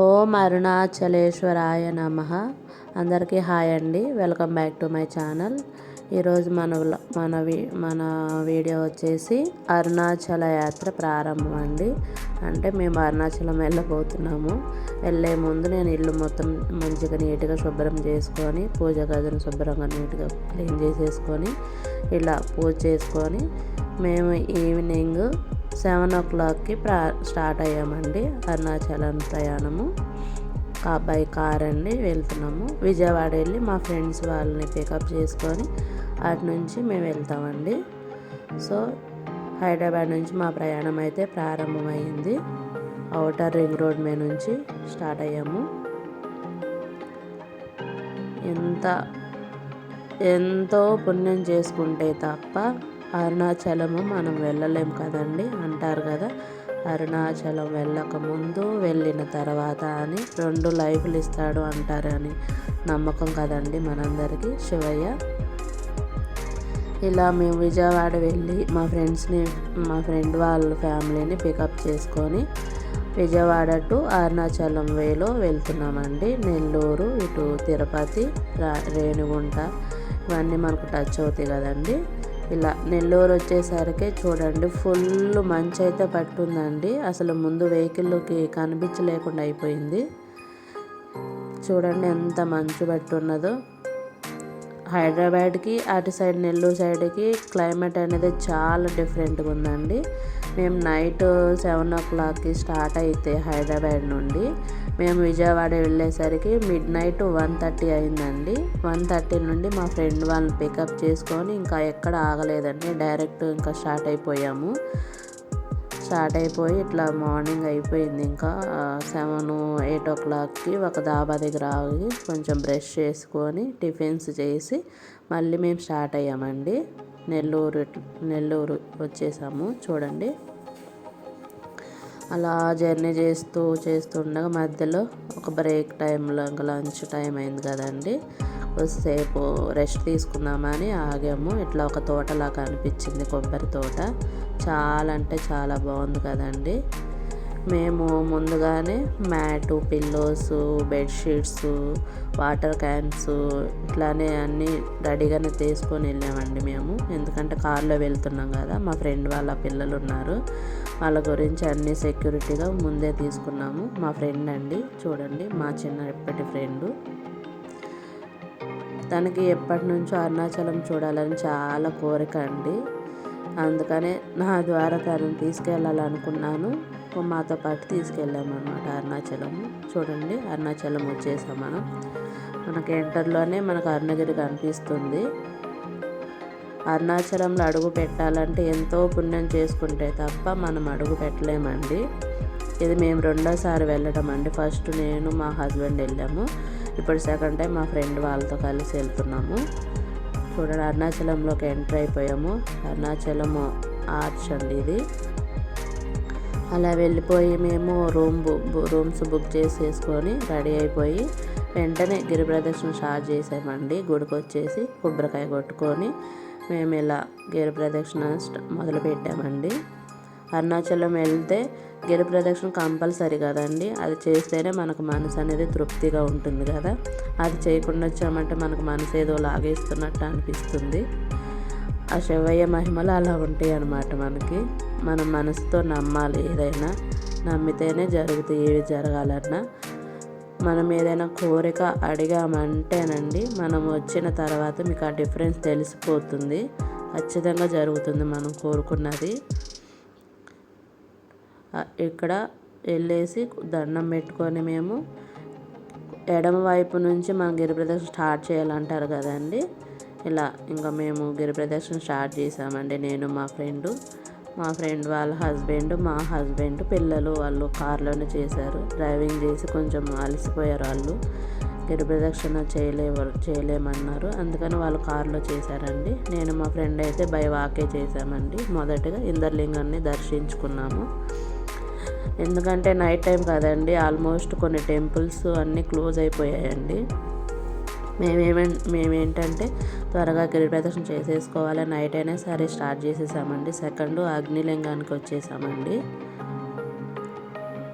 ఓం అరుణాచలేశ్వరాయ నమః. అందరికీ హాయ్ అండి, welcome back to my channel. ఈరోజు మన వీడియో వచ్చేసి అరుణాచల యాత్ర ప్రారంభం అండి. అంటే మేము అరుణాచలం వెళ్ళబోతున్నాము. వెళ్ళే ముందు నేను ఇల్లు మొత్తం మంచిగా నీట్గా శుభ్రం చేసుకొని, పూజ గదిని శుభ్రంగా నీట్గా క్లీన్ చేసేసుకొని, ఇలా పూజ చేసుకొని మేము ఈవినింగ్ 7 o'clockకి స్టార్ట్ అయ్యామండి. అరుణాచలం ప్రయాణము బై కార్ అండి. వెళ్తున్నాము. విజయవాడ వెళ్ళి మా ఫ్రెండ్స్ వాళ్ళని పికప్ చేసుకొని అటు నుంచి మేము వెళ్తామండి. సో హైదరాబాద్ నుంచి మా ప్రయాణం అయితే ప్రారంభమైంది. ఔటర్ రింగ్ రోడ్ మీద నుంచి స్టార్ట్ అయ్యాము. ఎంతో పుణ్యం చేసుకుంటే తప్ప అరుణాచలము మనం వెళ్ళలేం కదండి అంటారు కదా. అరుణాచలం వెళ్ళక ముందు వెళ్ళిన తర్వాత అని 2 లైఫ్లు ఇస్తాడు అంటారని నమ్మకం కదండి మనందరికీ శివయ్య. ఇలా మేము విజయవాడ వెళ్ళి మా ఫ్రెండ్ వాళ్ళ ఫ్యామిలీని పికప్ చేసుకొని విజయవాడ టు అరుణాచలం వేలో వెళ్తున్నామండి. నెల్లూరు, ఇటు తిరుపతి, రేణిగుంట ఇవన్నీ మనకు టచ్ అవుతాయి కదండి. ఇలా నెల్లూరు వచ్చేసరికి చూడండి, ఫుల్ మంచు అయితే పట్టుందండి. అసలు ముందు వెహికల్కి కనిపించలేకుండా అయిపోయింది. చూడండి ఎంత మంచు పట్టున్నదో. హైదరాబాద్కి అటు సైడ్ నెల్లూరు సైడ్కి క్లైమేట్ అనేది చాలా డిఫరెంట్గా ఉందండి. మేము నైట్ 7 o'clockకి స్టార్ట్ అయితే హైదరాబాద్ నుండి మేము విజయవాడ వెళ్ళేసరికి మిడ్-నైట్ 1:30 అయిందండి. 1:30 నుండి మా ఫ్రెండ్ వాళ్ళని పికప్ చేసుకొని ఇంకా ఎక్కడ ఆగలేదండి. డైరెక్ట్ ఇంకా స్టార్ట్ అయిపోయి ఇట్లా మార్నింగ్ అయిపోయింది. ఇంకా 7-8 o'clockకి ఒక డాబా దగ్గర ఆగి కొంచెం బ్రష్ చేసుకొని టిఫిన్స్ చేసి మళ్ళీ మేము స్టార్ట్ అయ్యామండి. నెల్లూరు వచ్చేసాము. చూడండి అలా జర్నీ చేస్తుండగా మధ్యలో ఒక బ్రేక్ టైంలో ఇంకా లంచ్ టైం అయింది కదండి. కొద్దిసేపు రెస్ట్ తీసుకుందామని ఆగాము. ఇట్లా ఒక తోటలాగా అనిపించింది, కొబ్బరి తోట. చాలా అంటే చాలా బాగుంది కదండి. మేము ముందుగానే mat, pillows, bedsheets, water cans ఇట్లానే అన్నీ రెడీగానే తీసుకొని వెళ్ళామండి మేము. ఎందుకంటే కార్లో వెళ్తున్నాం కదా, మా ఫ్రెండ్ వాళ్ళ పిల్లలు ఉన్నారు. వాళ్ళ గురించి అన్నీ సెక్యూరిటీగా ముందే తీసుకున్నాము. మా ఫ్రెండ్ అండి, చూడండి మా చిన్నప్పటి ఫ్రెండు. తనకి ఎప్పటి నుంచో అరుణాచలం చూడాలని చాలా కోరిక అండి. అందుకనే నా ద్వారా తనని తీసుకెళ్ళాలనుకున్నాను. మాతో పాటు తీసుకెళ్ళామన్నమాట అరుణాచలము. చూడండి అరుణాచలం వచ్చేసాం మనం. మనకి ఎంటర్లోనే మనకు అరుణగిరి కనిపిస్తుంది. అరుణాచలంలో అడుగు పెట్టాలంటే ఎంతో పుణ్యం చేసుకుంటే తప్ప మనం అడుగు పెట్టలేమండి. ఇది మేము 2వ సారి వెళ్ళడం అండి. ఫస్ట్ నేను మా హస్బెండ్ వెళ్ళాము. ఇప్పుడు సెకండ్ టైం మా ఫ్రెండ్ వాళ్ళతో కలిసి వెళ్తున్నాము. చూడండి అరుణాచలంలోకి ఎంటర్ అయిపోయాము. అరుణాచలము ఆర్చ్ అండి ఇది. అలా వెళ్ళిపోయి మేము రూమ్స్ బుక్ చేసేసుకొని రెడీ అయిపోయి వెంటనే గిరి ప్రదక్షిణ స్టార్ట్ చేసామండి. గుడికి వచ్చేసి కొబ్బరికాయ కొట్టుకొని మేము ఇలా గిరి ప్రదక్షిణ మొదలు పెట్టామండి. అరుణాచలం వెళ్తే గిరి ప్రదక్షిణ కంపల్సరీ కదండి. అది చేస్తేనే మనకు మనసు అనేది తృప్తిగా ఉంటుంది కదా. అది చేయకుండా వచ్చామంటే మనకు మనసు ఏదో లాగేస్తున్నట్టు అనిపిస్తుంది. ఆ శివయ్య మహిమలు అలా ఉంటాయి అన్నమాట. మనం మనసుతో నమ్మాలి. ఏదైనా నమ్మితేనే జరుగుతాయి. ఏవి జరగాలన్నా మనం ఏదైనా కోరిక అడిగామంటేనండి, మనం వచ్చిన తర్వాత మీకు ఆ డిఫరెన్స్ తెలిసిపోతుంది. ఖచ్చితంగా జరుగుతుంది మనం కోరుకున్నది. ఇక్కడ వెళ్ళేసి దండం పెట్టుకొని మేము ఎడమ వైపు నుంచి మనం గిరి ప్రదక్షిణ స్టార్ట్ చేయాలంటారు కదండి. ఇలా ఇంకా మేము గిరి ప్రదక్షిణ స్టార్ట్ చేసామండి. నేను మా ఫ్రెండ్ వాళ్ళ హస్బెండ్, మా హస్బెండ్, పిల్లలు వాళ్ళు కార్లోనే చేశారు. డ్రైవింగ్ చేసి కొంచెం అలసిపోయారు వాళ్ళు. గిరి ప్రదక్షిణ చేయలేమన్నారు. అందుకని వాళ్ళు కార్లో చేశారండి. నేను మా ఫ్రెండ్ అయితే బై వాకే చేసామండి. మొదటగా ఇంద్రలింగాన్ని దర్శించుకున్నాము. ఎందుకంటే నైట్ టైం కదండి, ఆల్మోస్ట్ కొన్ని టెంపుల్స్ అన్నీ క్లోజ్ అయిపోయాయండి. మేమేంటంటే త్వరగా గిరి ప్రదక్షిణ చేసేసుకోవాలి, నైట్ అయినా సరే స్టార్ట్ చేసేసామండి. సెకండ్ అగ్నిలింగానికి వచ్చేసామండి.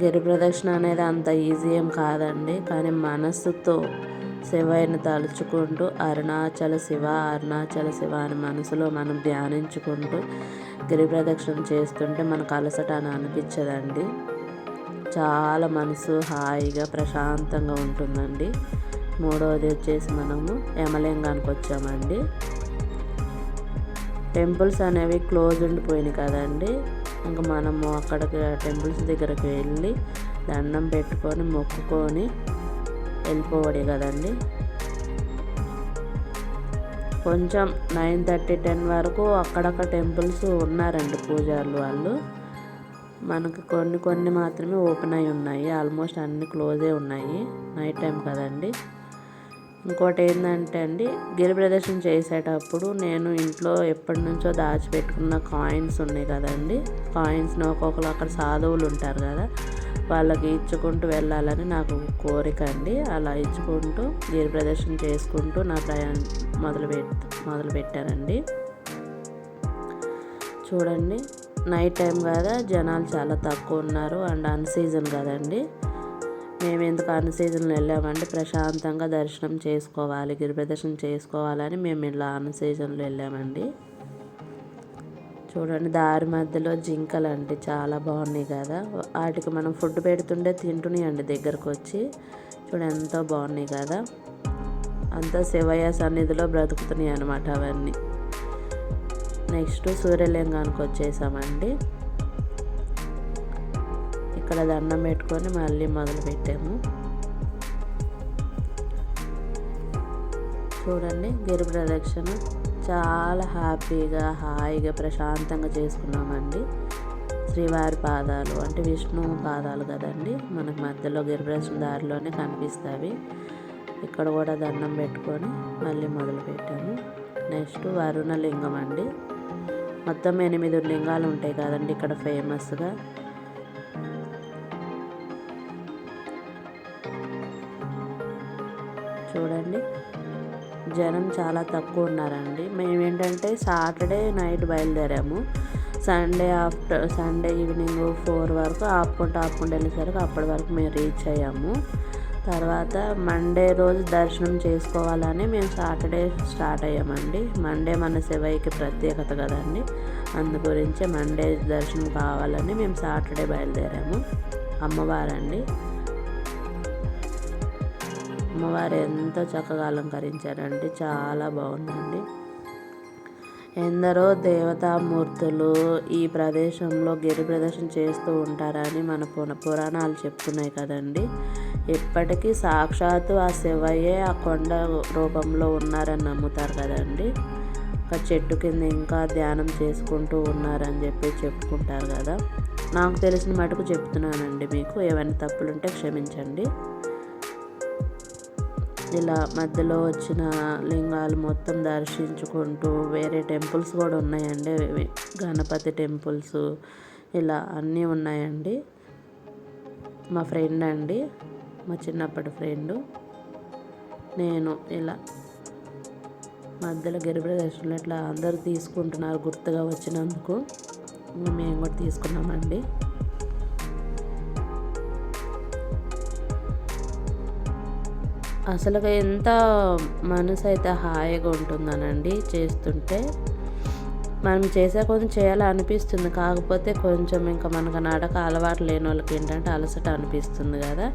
గిరి ప్రదక్షిణ అనేది అంత ఈజీ ఏం కాదండి, కానీ మనస్సుతో శివయ్యని తలుచుకుంటూ అరుణాచల శివ అరుణాచల శివ అని మనసులో మనం ధ్యానించుకుంటూ గిరి ప్రదక్షిణ చేస్తుంటే మనకు అలసట అని అనిపించదండి. చాలా మనసు హాయిగా ప్రశాంతంగా ఉంటుందండి. మూడవది వచ్చేసి మనము యమలింగానికి వచ్చామండి. టెంపుల్స్ అనేవి క్లోజ్ ఉండిపోయినాయి కదండి, ఇంకా మనము అక్కడికి టెంపుల్స్ దగ్గరికి వెళ్ళి దండం పెట్టుకొని మొక్కుకొని వెళ్ళిపోవడే కదండి. కొంచెం 9:30, 10 వరకు అక్కడక్కడ టెంపుల్స్ ఉన్నారండి పూజారులు వాళ్ళు. మనకు కొన్ని మాత్రమే ఓపెన్ అయి ఉన్నాయి, ఆల్మోస్ట్ అన్ని క్లోజే ఉన్నాయి, నైట్ టైం కదండి. ఇంకోటి ఏంటంటే అండి, గిరి ప్రదర్శన చేసేటప్పుడు నేను ఇంట్లో ఎప్పటి నుంచో దాచిపెట్టుకున్న కాయిన్స్ ఉన్నాయి కదండి, కాయిన్స్ని ఒక్కొక్కరు అక్కడ సాధువులు ఉంటారు కదా, వాళ్ళకి ఇచ్చుకుంటూ వెళ్ళాలని నాకు కోరిక అండి. అలా ఇచ్చుకుంటూ గిరి ప్రదర్శన చేసుకుంటూ నా ప్రయాణం మొదలుపెట్టారండి. చూడండి, నైట్ టైం కదా, జనాలు చాలా తక్కువ ఉన్నారు అండ్ అన్ సీజన్ కదండి. మేము ఎందుకు అన్ సీజన్లో వెళ్ళామంటే ప్రశాంతంగా దర్శనం చేసుకోవాలి, గిరి ప్రదర్శన చేసుకోవాలని మేము ఇలా అన్ సీజన్లో వెళ్ళామండి. చూడండి, దారి మధ్యలో జింకలు అంటే చాలా బాగున్నాయి కదా, వాటికి మనం ఫుడ్ పెడుతుంటే తింటున్నాయండి దగ్గరకు వచ్చి. చూడండి ఎంతో బాగున్నాయి కదా, అంతా శివయ్య సన్నిధిలో బ్రతుకుతున్నాయి అన్నమాట అవన్నీ. నెక్స్ట్ సూర్యలింగానికి వచ్చేసామండి. ఇక్కడ దండం పెట్టుకొని మళ్ళీ మొదలు పెట్టాము. చూడండి, గిరి ప్రదక్షిణ చాలా హ్యాపీగా హాయిగా ప్రశాంతంగా చేసుకున్నామండి. శ్రీవారి పాదాలు అంటే విష్ణు పాదాలు కదండి, మనకు మధ్యలో గిరి ప్రదక్షిణ దారిలోనే కనిపిస్తాయి. ఇక్కడ కూడా దండం పెట్టుకొని మళ్ళీ మొదలు పెట్టాము. నెక్స్ట్ వరుణ లింగం అండి. మొత్తం 8 లింగాలు ఉంటాయి కదండి ఇక్కడ ఫేమస్గా. చూడండి, జనం చాలా తక్కువ ఉన్నారండి. మేమేంటంటే సాటర్డే నైట్ బయలుదేరాము, సండే ఈవినింగ్ 4 వరకు ఆపుకుంటూ వెళ్ళేసరికి అప్పటి వరకు మేము రీచ్ అయ్యాము. తర్వాత మండే రోజు దర్శనం చేసుకోవాలని మేము సాటర్డే స్టార్ట్ అయ్యామండి. మండే మన శివయ్యకి ప్రత్యేకత కదండి, అందు గురించి మండే దర్శనం కావాలని మేము సాటర్డే బయలుదేరాము. అమ్మవారండి, అమ్మవారు ఎంతో చక్కగా అలంకరించారండి, చాలా బాగుందండి. ఎందరో దేవతామూర్తులు ఈ ప్రదేశంలో గిరి ప్రదర్శన చేస్తూ ఉంటారని మన పురాణాలు చెప్తున్నాయి కదండి. ఇప్పటికీ సాక్షాత్తు ఆ శివయ్యే ఆ కొండ రూపంలో ఉన్నారని నమ్ముతారు కదండి. ఒక చెట్టు కింద ఇంకా ధ్యానం చేసుకుంటూ ఉన్నారని చెప్పుకుంటారు కదా. నాకు తెలిసిన మటుకు చెప్తున్నానండి, మీకు ఏమైనా తప్పులుంటే క్షమించండి. ఇలా మధ్యలో వచ్చిన లింగాలు మొత్తం దర్శించుకుంటూ వేరే టెంపుల్స్ కూడా ఉన్నాయండి, గణపతి టెంపుల్స్ ఇలా అన్నీ ఉన్నాయండి. మా ఫ్రెండ్ అండి, మా చిన్నప్పటి ఫ్రెండు, నేను ఇలా మధ్యలో గిరి ప్రదర్శనలో ఇట్లా అందరూ తీసుకుంటున్నారు గుర్తుగా వచ్చినందుకు, మేము కూడా తీసుకున్నామండి. అసలు ఎంత మనసు అయితే హాయిగా ఉంటుందనండి చేస్తుంటే. మనం చేసే కొంచెం చేయాలనిపిస్తుంది, కాకపోతే కొంచెం ఇంకా మనకు నడక అలవాటు లేని వాళ్ళకి ఏంటంటే అలసట అనిపిస్తుంది కదా.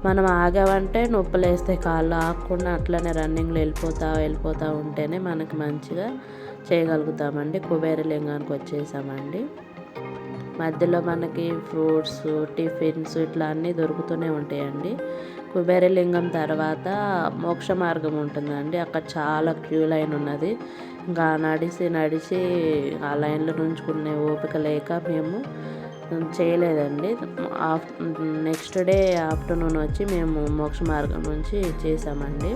మనం ఆగామంటే నొప్పులు వేస్తాయి, కాళ్ళు ఆగకుండా అట్లనే రన్నింగ్లో వెళ్ళిపోతూ ఉంటేనే మనకి మంచిగా చేయగలుగుతామండి. కుబేరలింగానికి వచ్చేసామండి. మధ్యలో మనకి ఫ్రూట్స్, టిఫిన్స్ ఇట్లా అన్నీ దొరుకుతూనే ఉంటాయండి. కుబేరలింగం తర్వాత మోక్ష మార్గం ఉంటుందండి, అక్కడ చాలా క్యూ లైన్ ఉన్నది. ఇంకా నడిచి ఆ లైన్లో నుంచుకునే ఓపిక లేక మేము చేయలేదండి. నెక్స్ట్ డే ఆఫ్టర్నూన్ వచ్చి మేము మోక్ష మార్గం నుంచి చేసామండి.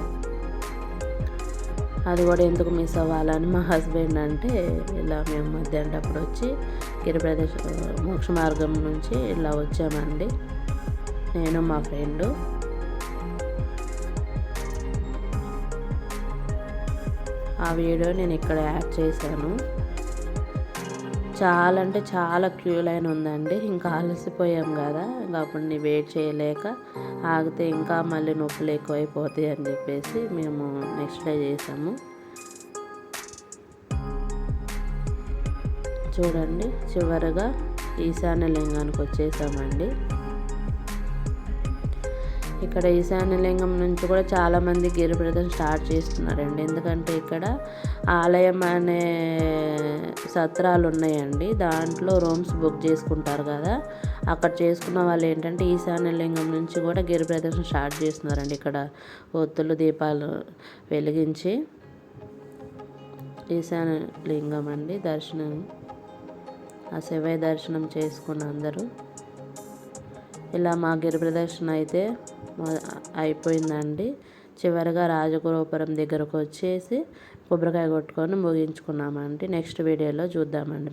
అది కూడా ఎందుకు మిస్ అవ్వాలని మా హస్బెండ్ అంటే ఇలా మేము మధ్యాహ్నం వచ్చి గిరి ప్రదేశం మోక్ష మార్గం నుంచి ఇలా వచ్చామండి, నేను మా ఫ్రెండు. ఆ వీడియో నేను ఇక్కడ యాడ్ చేశాను. చాలా అంటే చాలా క్యూ లైన్ ఉందండి. ఇంకా అలసిపోయాం కదా, ఇంకా అప్పుడు వెయిట్ చేయలేక ఆగితే ఇంకా మళ్ళీ నొప్పులు ఎక్కువైపోతాయి అని చెప్పేసి మేము నెక్స్ట్ డే చేసాము. చూడండి, చివరిగా ఈశాన్యలింగానికి వచ్చేసామండి. ఇక్కడ ఈశాన్యలింగం నుంచి కూడా చాలామంది గిరి ప్రదక్షిణ స్టార్ట్ చేస్తున్నారండి. ఎందుకంటే ఇక్కడ ఆలయం అనే సత్రాలు ఉన్నాయండి, దాంట్లో రూమ్స్ బుక్ చేసుకుంటారు కదా, అక్కడ చేసుకున్న వాళ్ళు ఏంటంటే ఈశాన్యలింగం నుంచి కూడా గిరి ప్రదక్షిణ స్టార్ట్ చేస్తున్నారండి. ఇక్కడ ఒత్తులు దీపాలు వెలిగించి ఈశాన్యలింగం అండి దర్శనం, ఆ శివయ్య దర్శనం చేసుకున్న అందరూ ఇలా మా గిరి ప్రదక్షిణ అయితే అయిపోయిందండి. చివరిగా రాజగోపురం దగ్గరకు వచ్చేసి కొబ్బరికాయ కొట్టుకొని ముగించుకున్నామండి. నెక్స్ట్ వీడియోలో చూద్దామండి.